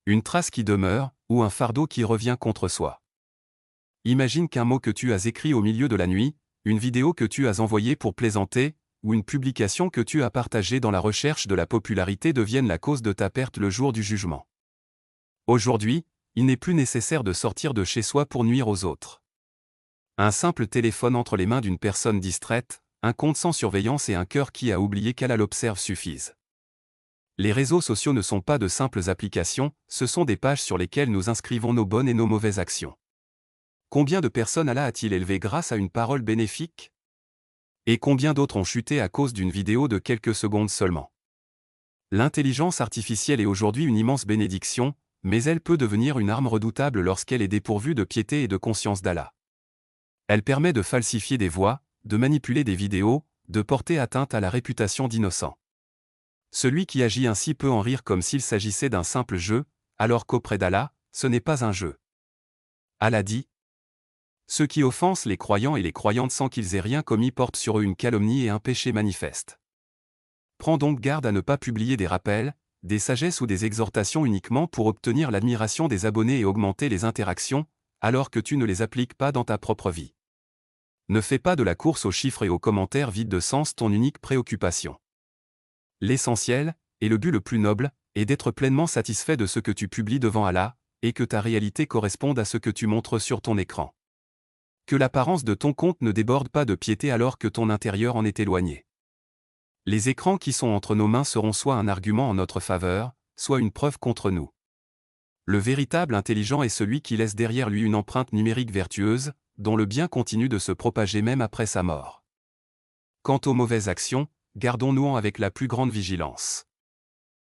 Une trace qui demeure, ou un fardeau qui revient contre soi. Imagine qu'un mot que tu as écrit au milieu de la nuit, une vidéo que tu as envoyée pour plaisanter, ou une publication que tu as partagée dans la recherche de la popularité deviennent la cause de ta perte le jour du jugement. Aujourd'hui, il n'est plus nécessaire de sortir de chez soi pour nuire aux autres. Un simple téléphone entre les mains d'une personne distraite, un compte sans surveillance et un cœur qui a oublié qu'elle l'observe suffisent. Les réseaux sociaux ne sont pas de simples applications, ce sont des pages sur lesquelles nous inscrivons nos bonnes et nos mauvaises actions. Combien de personnes Allah a-t-il élevé grâce à une parole bénéfique? Et combien d'autres ont chuté à cause d'une vidéo de quelques secondes seulement? L'intelligence artificielle est aujourd'hui une immense bénédiction, mais elle peut devenir une arme redoutable lorsqu'elle est dépourvue de piété et de conscience d'Allah. Elle permet de falsifier des voix, de manipuler des vidéos, de porter atteinte à la réputation d'innocent. Celui qui agit ainsi peut en rire comme s'il s'agissait d'un simple jeu, alors qu'auprès d'Allah, ce n'est pas un jeu. Allah dit: ceux qui offensent les croyants et les croyantes sans qu'ils aient rien commis portent sur eux une calomnie et un péché manifeste. Prends donc garde à ne pas publier des rappels, des sagesses ou des exhortations uniquement pour obtenir l'admiration des abonnés et augmenter les interactions, alors que tu ne les appliques pas dans ta propre vie. Ne fais pas de la course aux chiffres et aux commentaires vides de sens ton unique préoccupation. L'essentiel, et le but le plus noble, est d'être pleinement satisfait de ce que tu publies devant Allah, et que ta réalité corresponde à ce que tu montres sur ton écran. Que l'apparence de ton compte ne déborde pas de piété alors que ton intérieur en est éloigné. Les écrans qui sont entre nos mains seront soit un argument en notre faveur, soit une preuve contre nous. Le véritable intelligent est celui qui laisse derrière lui une empreinte numérique vertueuse, dont le bien continue de se propager même après sa mort. Quant aux mauvaises actions, gardons-nous-en avec la plus grande vigilance.